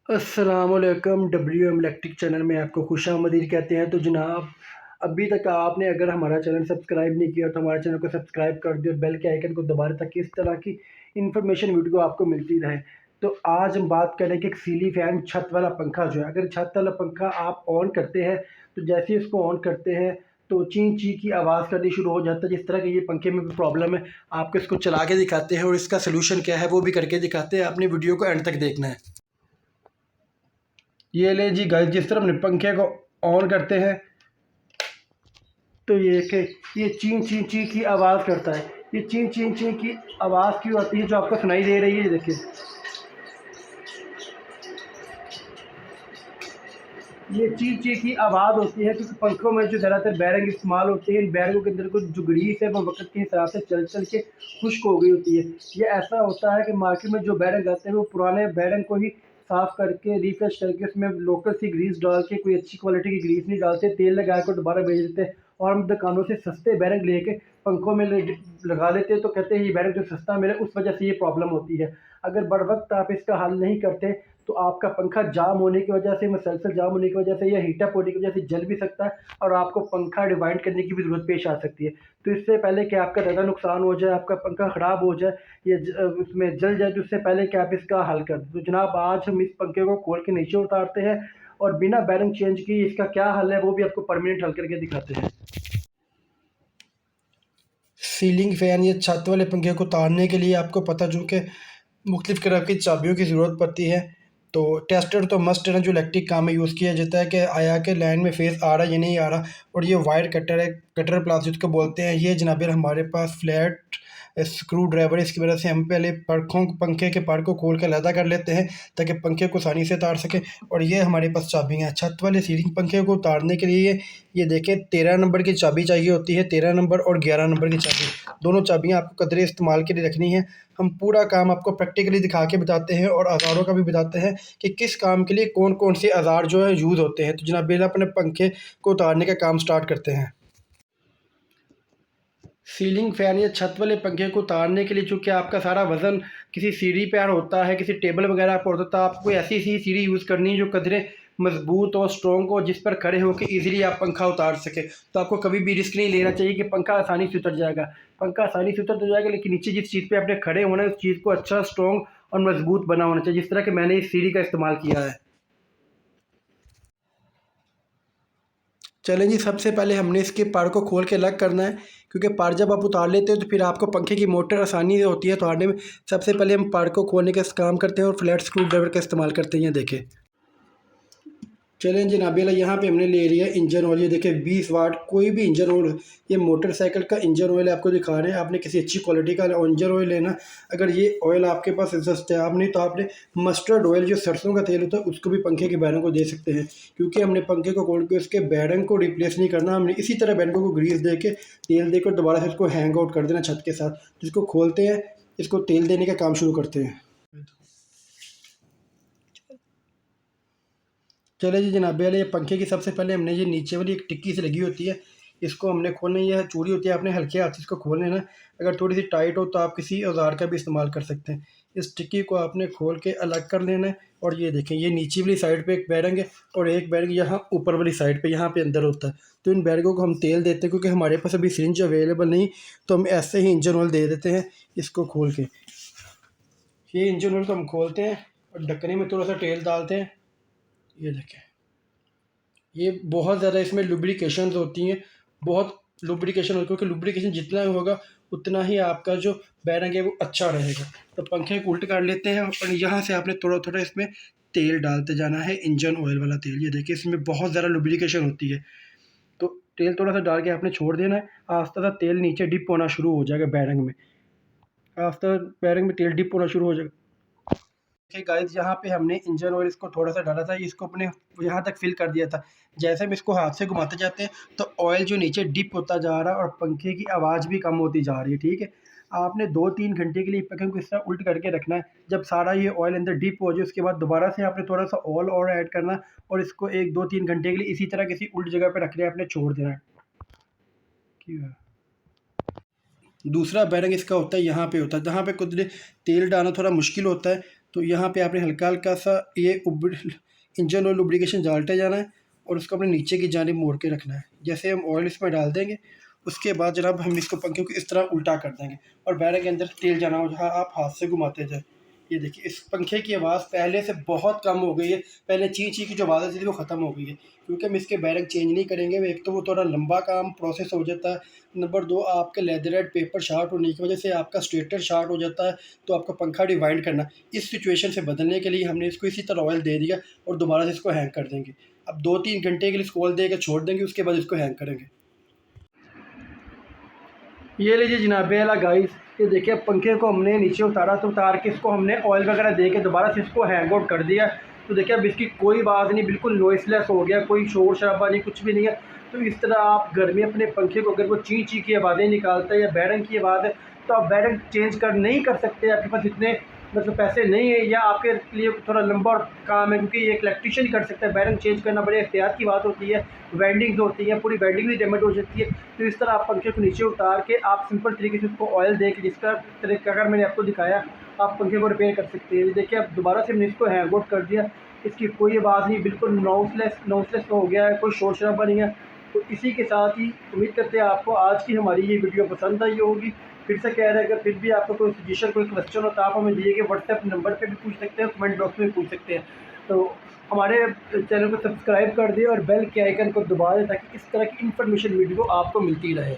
अस्सलामुअलैकुम WM electric channel में आपको खुशामदीद कहते हैं। तो जनाब, अभी तक आपने अगर हमारा चैनल सब्सक्राइब नहीं किया तो हमारे चैनल को सब्सक्राइब कर दियो और बेल के आइकन को दबा दें ताकि इस तरह की इन्फॉर्मेशन वीडियो आपको मिलती रहे। तो आज हम बात करें कि एक सीलिंग फ़ैन छत वाला पंखा जो है, अगर छत वाला पंखा आप ऑन करते हैं तो जैसे ही इसको ऑन करते हैं तो चीं चीं की आवाज़ करनी शुरू हो जाता है। जिस तरह की ये पंखे में भी प्रॉब्लम है, आपको इसको चला के दिखाते हैं और इसका सलूशन क्या है वो भी करके दिखाते हैं। अपनी वीडियो को एंड तक देखना है। ये ले जी गाइस, जिस तरह अपने पंखे को ऑन करते हैं तो ये चीं चीं चीं की आवाज़ करता है। ये चीं चीं चीं की आवाज़ क्यों आती है जो आपको सुनाई दे रही है, ये देखिए। ये चीं चीं की आवाज़ होती है क्योंकि पंखों में जो ज़्यादातर बैरिंग इस्तेमाल होते हैं, इन बैरिंगों के अंदर कुछ जो ग्रीस है वो वक्त के हिसाब से चल चल के खुश्क हो गई होती है। ये ऐसा होता है कि मार्केट में जो बैरिंग आते हैं वो पुराने बैरिंग को ही साफ़ करके रिफ्रेश करके उसमें लोकल सी ग्रीस डाल के, कोई अच्छी क्वालिटी की ग्रीस नहीं डालते, तेल लगा कर दोबारा भेज देते हैं। और हम दुकानों से सस्ते बैरिंग लेके पंखों में लगा लेते हैं तो कहते हैं ये बैरिंग जो सस्ता मिले, उस वजह से ये प्रॉब्लम होती है। अगर बर वक्त आप इसका हल नहीं करते तो आपका पंखा जाम होने की वजह से, मसलसल जाम होने की वजह से या हीटअप होने की वजह से जल भी सकता है और आपको पंखा रिवाइंड करने की भी ज़रूरत पेश आ सकती है। तो इससे पहले कि आपका ज़्यादा नुकसान हो जाए, आपका पंखा ख़राब हो जाए या उसमें जल जाए, तो उससे पहले कि आप इसका हल कर दें। तो जनाब, आज हम इस पंखे को खोल के नीचे उतारते हैं और बिना बैरिंग चेंज किए इसका क्या हल है वो भी आपको परमानेंट हल करके दिखाते हैं। सीलिंग फ़ैन या छत वाले पंखे को उतारने के लिए आपको पता चूँकि मुख्तलिफ़ तरह की चाबियों की ज़रूरत पड़ती है। तो टेस्टर तो मस्ट है ना, जो इलेक्ट्रिक काम में यूज़ किया जाता है कि आया कि लाइन में फेस आ रहा है या नहीं आ रहा। और ये वायर कटर है, कटर प्लास जिसको बोलते हैं। ये जनाब हमारे पास फ्लैट स्क्रू ड्राइवर, इसकी वजह से हम पहले पंखे के पार्ट को खोल कर अलहदा कर लेते हैं ताकि पंखे को आसानी से उतार सकें। और ये हमारे पास चाबी हैं छत वाले सीलिंग पंखे को उतारने के लिए। ये देखें, 13 नंबर की चाबी चाहिए होती है, 13 नंबर और 11 नंबर की चाबी, दोनों चाबियाँ आपको कदरे इस्तेमाल के लिए रखनी है। हम पूरा काम आपको प्रैक्टिकली दिखा के बताते हैं और औज़ारों का भी बताते हैं कि किस काम के लिए कौन कौन से औज़ार जो है यूज़ होते हैं। तो जनाब, अपने पंखे को उतारने का काम स्टार्ट करते हैं। सीलिंग फ़ैन या छत वाले पंखे को उतारने के लिए चूँकि आपका सारा वज़न किसी सीढ़ी पर होता है, किसी टेबल वगैरह पर होता है, तो आपको ऐसी सी सीढ़ी यूज़ करनी है जो कदरे मज़बूत और स्ट्रॉन्ग हो, जिस पर खड़े होकर ईज़िली आप पंखा उतार सकें। तो आपको कभी भी रिस्क नहीं लेना चाहिए कि पंखा आसानी से उतर जाएगा। पंखा आसानी से उतर तो जाएगा, लेकिन नीचे जिस चीज़ पे आपने खड़े होना है उस चीज़ को अच्छा, स्ट्रॉन्ग और मज़बूत बना होना चाहिए, जिस तरह कि मैंने इस सीढ़ी का इस्तेमाल किया है। चलें जी, सबसे पहले हमने इसके पार्ट को खोल के अलग करना है क्योंकि पार्ट जब आप उतार लेते हो तो फिर आपको पंखे की मोटर आसानी होती है उतारने में। सबसे पहले हम पार्ट को खोलने का काम करते हैं और फ्लैट स्क्रू ड्राइवर का इस्तेमाल करते हैं। ये देखें, चलें जनाब, यहाँ पे हमने ले लिया इंजन ऑयल। ये देखें 20 वाट, कोई भी इंजन ऑयल, ये मोटरसाइकिल का इंजन ऑयल आपको दिखा रहे हैं। आपने किसी अच्छी क्वालिटी का इंजन ऑयल लेना। अगर ये ऑयल आपके पास दस्तयाब नहीं तो आपने मस्टर्ड ऑयल, जो सरसों का तेल होता है, उसको भी पंखे के बैरंग को दे सकते हैं। क्योंकि हमने पंखे को खोल के उसके बैरंग को रिप्लेस नहीं करना, हमने इसी तरह बैरंगों को ग्रीस दे के, तेल देकर दोबारा से उसको हैंग आउट कर देना छत के साथ। जिसको खोलते हैं, इसको तेल देने का काम शुरू करते हैं। चले जी जनाब, ये पंखे की सबसे पहले हमने ये नीचे वाली एक टिक्की से लगी होती है, इसको हमने खोलना। यह चूड़ी होती है, आपने हल्के हाथ से इसको खोल लेना। अगर थोड़ी सी टाइट हो तो आप किसी औजार का भी इस्तेमाल कर सकते हैं। इस टिक्की को आपने खोल के अलग कर लेना है। और ये देखें, ये नीचे वाली साइड पे एक बैरंग है और एक बैरंग यहाँ ऊपर वाली साइड पे, यहाँ पे अंदर होता है। तो इन बैरंगों को हम तेल देते हैं क्योंकि हमारे पास अभी सिरिंज अवेलेबल नहीं, तो हम ऐसे ही इंजन ऑयल दे देते हैं। इसको खोल के ये इंजन ऑयल को हम खोलते हैं और ढक्कने में थोड़ा सा तेल डालते हैं। ये देखें, ये बहुत ज़्यादा इसमें लुब्रिकेशंस होती हैं, बहुत लुब्रिकेशन होती है क्योंकि लुब्रिकेशन जितना होगा उतना ही आपका जो बैरंग है वो अच्छा रहेगा। तो पंखे को उल्ट कर लेते हैं और यहाँ से आपने थोड़ा थोड़ा इसमें तेल डालते जाना है, इंजन ऑयल वाला तेल। ये देखिए, इसमें बहुत ज़्यादा लुब्रिकेशन होती है, तो तेल थोड़ा सा डाल के आपने छोड़ देना है। आस्ता सा तेल नीचे डिप होना शुरू हो जाएगा बैरंग में, आस्ता बैरंग में तेल डिप होना शुरू हो जाएगा। देखिए गाइस, यहाँ पे हमने इंजन ऑयल इसको थोड़ा सा डाला था, इसको अपने यहाँ तक फिल कर दिया था। जैसे हम इसको हाथ से घुमाते जाते हैं तो ऑयल जो नीचे डिप होता जा रहा है और पंखे की आवाज़ भी कम होती जा रही है। ठीक है, आपने 2-3 घंटे के लिए पंखे को इस तरह उल्ट करके रखना है। जब सारा ये ऑयल अंदर डिप हो जाए उसके बाद दोबारा से आपने थोड़ा सा ऑयल और ऐड करना और इसको 1-2-3 घंटे के लिए इसी तरह किसी उल्ट जगह पर रखने आपने छोड़ देना है। दूसरा बैरंग इसका होता है, यहाँ पे होता है, जहाँ पे कुछ तेल डालना थोड़ा मुश्किल होता है, तो यहाँ पे आपने हल्का हल्का सा ये इंजन ऑयल लुब्रिकेशन डालते जाना है और उसको अपने नीचे की जानिब मोड़ के रखना है। जैसे हम ऑयल इसमें डाल देंगे उसके बाद जनाब हम इसको पंखे को इस तरह उल्टा कर देंगे और बैरंग के अंदर तेल जाना हो जहाँ आप हाथ से घुमाते जाए। ये देखिए इस पंखे की आवाज़ पहले से बहुत कम हो गई है। पहले ची ची की जो आवाज़ आती थी वो ख़त्म हो गई है क्योंकि हम इसके बैरंग चेंज नहीं करेंगे। एक तो वो थोड़ा लंबा काम प्रोसेस हो जाता है, नंबर 2 आपके लेदरेट पेपर शार्ट होने की वजह से आपका स्टेटर शार्ट हो जाता है, तो आपका पंखा डिवाइंड करना। इस सिचुएशन से बदलने के लिए हमने इसको इसी तरह ऑयल दे दिया और दोबारा से इसको हैंग कर देंगे। अब 2-3 घंटे के लिए इसको ऑयल दे के छोड़ देंगे, उसके बाद इसको हैंग करेंगे। ये लीजिए जनाब अला गाइस, ये देखिए पंखे को हमने नीचे उतारा, तो उतार के इसको हमने ऑयल वगैरह दे के दोबारा से इसको हैंग आउट कर दिया। तो देखिए अब इसकी कोई आवाज़ नहीं, बिल्कुल नॉइसलेस हो गया, कोई शोर शराबा नहीं, कुछ भी नहीं है। तो इस तरह आप घर में अपने पंखे को अगर वो ची ची की आवाज़ें निकालता है या बैरंग की आवाज़ है तो आप बैरंग चेंज कर नहीं कर सकते, आपके पास इतने मतलब पैसे नहीं है या आपके लिए थोड़ा लंबा और काम है, क्योंकि ये एक इलेक्ट्रीशियन ही कर सकता है। बैरंग चेंज करना बड़े एहतियात की बात होती है, वेंडिंग्स होती हैं, पूरी वेंडिंग भी डैमेज हो जाती है। तो इस तरह आप पंखे को नीचे उतार के आप सिंपल तरीके से उसको ऑयल दे के जिसका तरीका अगर मैंने आपको दिखाया आप पंखे को रिपेयर कर सकते हैं। देखिए अब दोबारा से हमने इसको हैंग आउट कर दिया, इसकी कोई आवाज़ नहीं, बिल्कुल नॉइसलेस हो गया है, कोई शोर शराबा नहीं है। तो इसी के साथ ही उम्मीद करते हैं आपको आज की हमारी ये वीडियो पसंद आई होगी। फिर से कह रहे हैं, अगर फिर भी आपको कोई सजेशन कोई क्वेश्चन हो तो आप हमें दिए गए व्हाट्सएप नंबर पे भी पूछ सकते हैं, कमेंट बॉक्स में भी पूछ सकते हैं। तो हमारे चैनल को सब्सक्राइब कर दें और बेल के आइकन को दबा दें ताकि इस तरह की इन्फॉर्मेशन वीडियो आपको मिलती रहे।